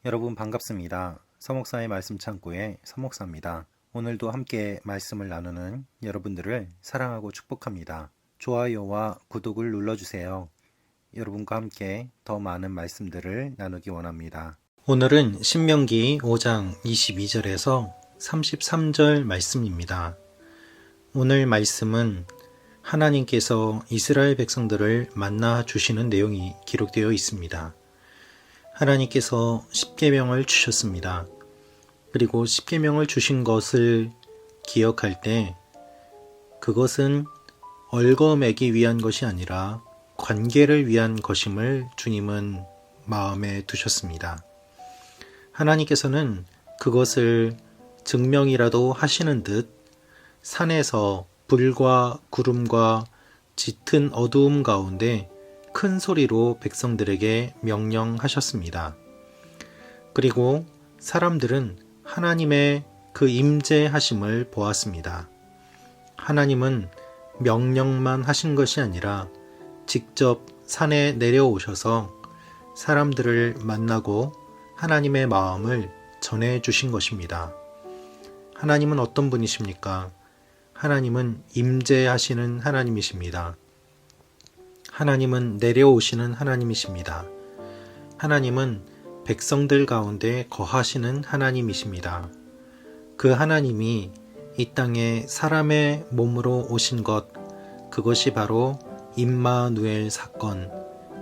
여러분 반갑습니다. 서목사의 말씀 창고의 서목사입니다. 오늘도 함께 말씀을 나누는 여러분들을 사랑하고 축복합니다. 좋아요와 구독을 눌러주세요. 여러분과 함께 더 많은 말씀들을 나누기 원합니다. 오늘은 신명기 5장 22절에서 33절 말씀입니다. 오늘 말씀은 하나님께서 이스라엘 백성들을 만나 주시는 내용이 기록되어 있습니다. 하나님께서 십계명을 주셨습니다. 그리고 십계명을 주신 것을 기억할 때 그것은 얽어매기 위한 것이 아니라 관계를 위한 것임을 주님은 마음에 두셨습니다. 하나님께서는 그것을 증명이라도 하시는 듯 산에서 불과 구름과 짙은 어두움 가운데 큰 소리로 백성들에게 명령하셨습니다. 그리고 사람들은 하나님의 그 임재하심을 보았습니다. 하나님은 명령만 하신 것이 아니라 직접 산에 내려오셔서 사람들을 만나고 하나님의 마음을 전해 주신 것입니다. 하나님은 어떤 분이십니까? 하나님은 임재하시는 하나님이십니다. 하나님은 내려오시는 하나님이십니다. 하나님은 백성들 가운데 거하시는 하나님이십니다. 그 하나님이 이 땅에 사람의 몸으로 오신 것, 그것이 바로 임마누엘 사건,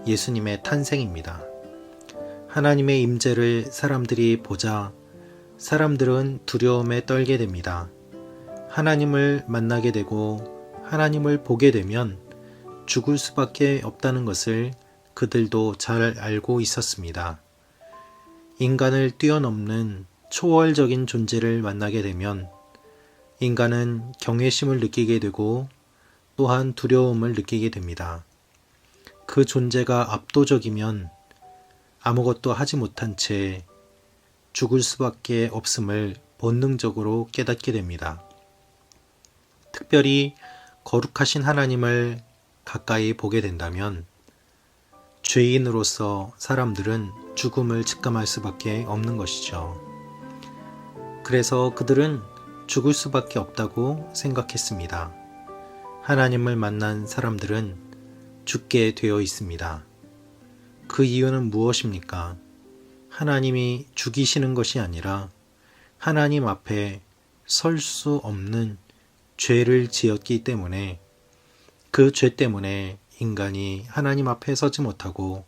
예수님의 탄생입니다. 하나님의 임재를 사람들이 보자 사람들은 두려움에 떨게 됩니다. 하나님을 만나게 되고 하나님을 보게 되면 죽을 수밖에 없다는 것을 그들도 잘 알고 있었습니다. 인간을 뛰어넘는 초월적인 존재를 만나게 되면 인간은 경외심을 느끼게 되고 또한 두려움을 느끼게 됩니다. 그 존재가 압도적이면 아무것도 하지 못한 채 죽을 수밖에 없음을 본능적으로 깨닫게 됩니다. 특별히 거룩하신 하나님을 가까이 보게 된다면 죄인으로서 사람들은 죽음을 직감할 수밖에 없는 것이죠. 그래서 그들은 죽을 수밖에 없다고 생각했습니다. 하나님을 만난 사람들은 죽게 되어 있습니다. 그 이유는 무엇입니까? 하나님이 죽이시는 것이 아니라 하나님 앞에 설 수 없는 죄를 지었기 때문에 그 죄 때문에 인간이 하나님 앞에 서지 못하고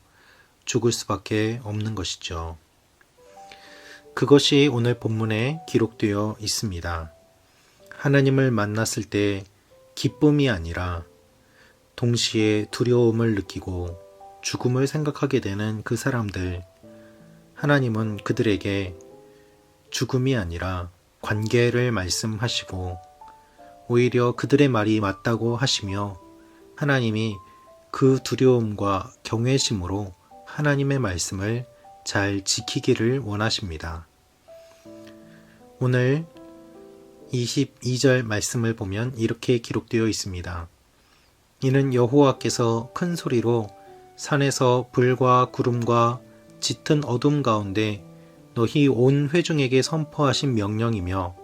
죽을 수밖에 없는 것이죠. 그것이 오늘 본문에 기록되어 있습니다. 하나님을 만났을 때 기쁨이 아니라 동시에 두려움을 느끼고 죽음을 생각하게 되는 그 사람들, 하나님은 그들에게 죽음이 아니라 관계를 말씀하시고 오히려 그들의 말이 맞다고 하시며 하나님이 그 두려움과 경외심으로 하나님의 말씀을 잘 지키기를 원하십니다. 오늘 22절 말씀을 보면 이렇게 기록되어 있습니다. 이는 여호와께서 큰 소리로 산에서 불과 구름과 짙은 어둠 가운데 너희 온 회중에게 선포하신 명령이며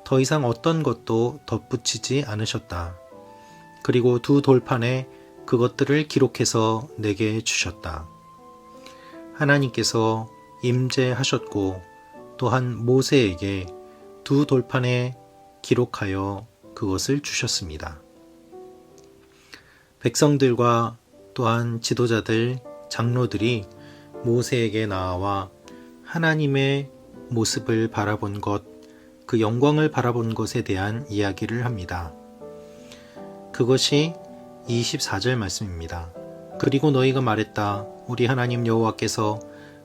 더 이상 어떤 것도 덧붙이지 않으셨다. 그리고 두 돌판에 그것들을 기록해서 내게 주셨다. 하나님께서 임재하셨고 또한 모세에게 두 돌판에 기록하여 그것을 주셨습니다. 백성들과 또한 지도자들, 장로들이 모세에게 나아와 하나님의 모습을 바라본 것, 그 영광을 바라본 것에 대한 이야기를 합니다. 그것이 24절 말씀입니다. 그리고 너희가 말했다. 우리 하나님 여호와께서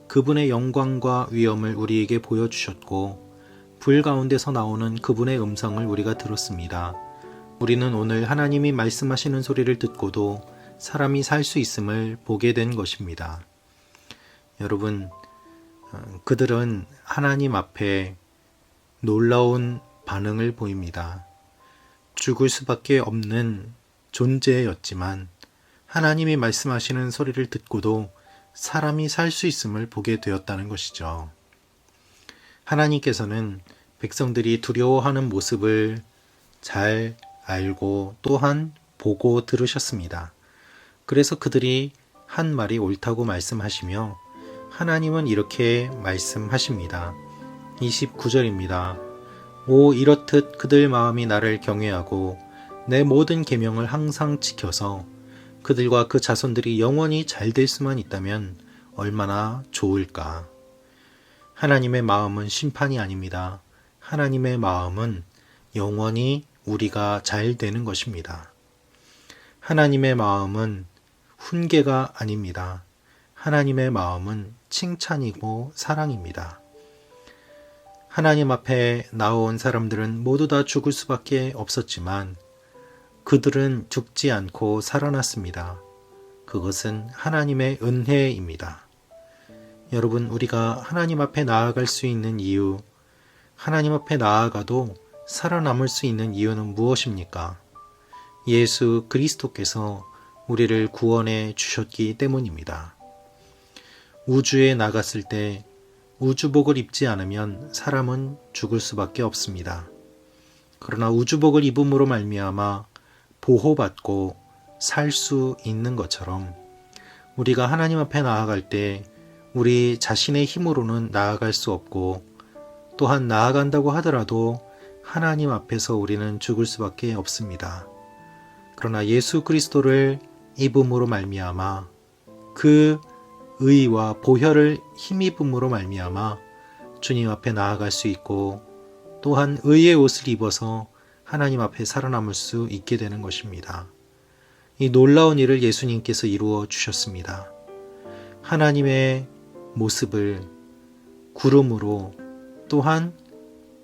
그분의 영광과 위엄을 우리에게 보여주셨고 불 가운데서 나오는 그분의 음성을 우리가 들었습니다. 우리는 오늘 하나님이 말씀하시는 소리를 듣고도 사람이 살 수 있음을 보게 된 것입니다. 여러분, 그들은 하나님 앞에 놀라운 반응을 보입니다. 죽을 수밖에 없는 존재였지만 하나님이 말씀하시는 소리를 듣고도 사람이 살 수 있음을 보게 되었다는 것이죠. 하나님께서는 백성들이 두려워하는 모습을 잘 알고 또한 보고 들으셨습니다. 그래서 그들이 한 말이 옳다고 말씀하시며 하나님은 이렇게 말씀하십니다. 29절입니다. 오 이렇듯 그들 마음이 나를 경외하고 내 모든 계명을 항상 지켜서 그들과 그 자손들이 영원히 잘 될 수만 있다면 얼마나 좋을까. 하나님의 마음은 심판이 아닙니다. 하나님의 마음은 영원히 우리가 잘 되는 것입니다. 하나님의 마음은 훈계가 아닙니다. 하나님의 마음은 칭찬이고 사랑입니다. 하나님 앞에 나온 사람들은 모두 다 죽을 수밖에 없었지만 그들은 죽지 않고 살아났습니다. 그것은 하나님의 은혜입니다. 여러분, 우리가 하나님 앞에 나아갈 수 있는 이유, 하나님 앞에 나아가도 살아남을 수 있는 이유는 무엇입니까? 예수 그리스도께서 우리를 구원해 주셨기 때문입니다. 우주에 나갔을 때 우주복을 입지 않으면 사람은 죽을 수밖에 없습니다. 그러나 우주복을 입음으로 말미암아 보호받고 살 수 있는 것처럼 우리가 하나님 앞에 나아갈 때 우리 자신의 힘으로는 나아갈 수 없고 또한 나아간다고 하더라도 하나님 앞에서 우리는 죽을 수밖에 없습니다. 그러나 예수 그리스도를 입음으로 말미암아 그 의와 보혈을 힘입음으로 말미암아 주님 앞에 나아갈 수 있고 또한 의의 옷을 입어서 하나님 앞에 살아남을 수 있게 되는 것입니다. 이 놀라운 일을 예수님께서 이루어 주셨습니다. 하나님의 모습을 구름으로 또한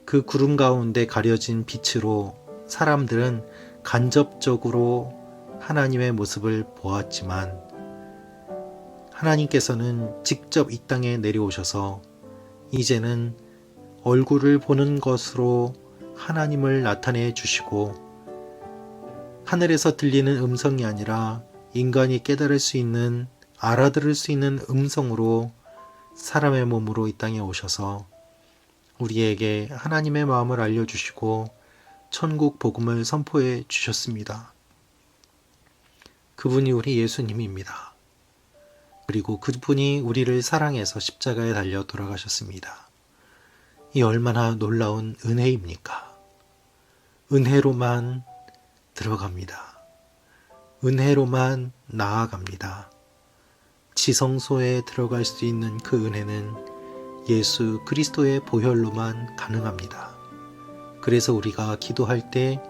그 구름 가운데 가려진 빛으로 사람들은 간접적으로 하나님의 모습을 보았지만 하나님께서는 직접 이 땅에 내려오셔서 이제는 얼굴을 보는 것으로 하나님을 나타내 주시고 하늘에서 들리는 음성이 아니라 인간이 깨달을 수 있는 알아들을 수 있는 음성으로 사람의 몸으로 이 땅에 오셔서 우리에게 하나님의 마음을 알려주시고 천국 복음을 선포해 주셨습니다. 그분이 우리 예수님입니다. 그리고 그분이 우리를 사랑해서 십자가에 달려 돌아가셨습니다. 이 얼마나 놀라운 은혜입니까? 은혜로만 들어갑니다. 은혜로만 나아갑니다. 지성소에 들어갈 수 있는 그 은혜는 예수 그리스도의 보혈로만 가능합니다. 그래서 우리가 기도할 때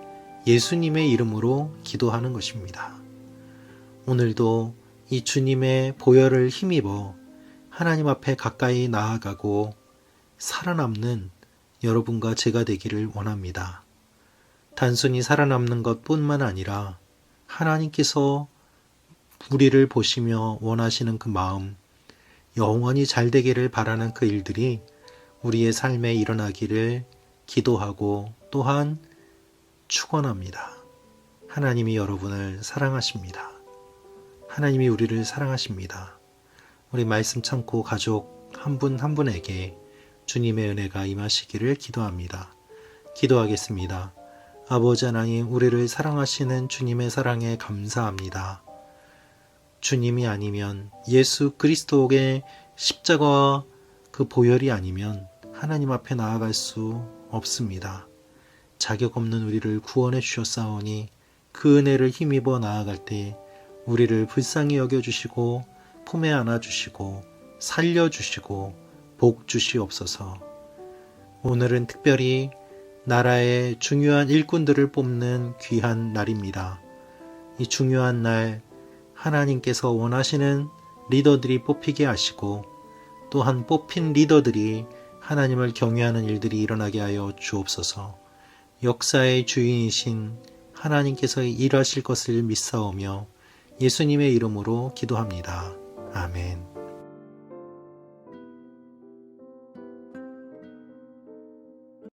예수님의 이름으로 기도하는 것입니다. 오늘도 이 주님의 보혈을 힘입어 하나님 앞에 가까이 나아가고 살아남는 여러분과 제가 되기를 원합니다. 단순히 살아남는 것뿐만 아니라 하나님께서 우리를 보시며 원하시는 그 마음, 영원히 잘 되기를 바라는 그 일들이 우리의 삶에 일어나기를 기도하고 또한 축원합니다. 하나님이 여러분을 사랑하십니다. 하나님이 우리를 사랑하십니다. 우리 말씀 참고 가족 한 분 한 분에게 주님의 은혜가 임하시기를 기도합니다. 기도하겠습니다. 아버지 하나님, 우리를 사랑하시는 주님의 사랑에 감사합니다. 주님이 아니면 예수 그리스도의 십자가와 그 보혈이 아니면 하나님 앞에 나아갈 수 없습니다. 자격 없는 우리를 구원해 주셨사오니 그 은혜를 힘입어 나아갈 때 우리를 불쌍히 여겨주시고 품에 안아주시고 살려주시고 복 주시옵소서. 오늘은 특별히 나라의 중요한 일꾼들을 뽑는 귀한 날입니다. 이 중요한 날 하나님께서 원하시는 리더들이 뽑히게 하시고 또한 뽑힌 리더들이 하나님을 경외하는 일들이 일어나게 하여 주옵소서. 역사의 주인이신 하나님께서 일하실 것을 믿사오며 예수님의 이름으로 기도합니다. 아멘.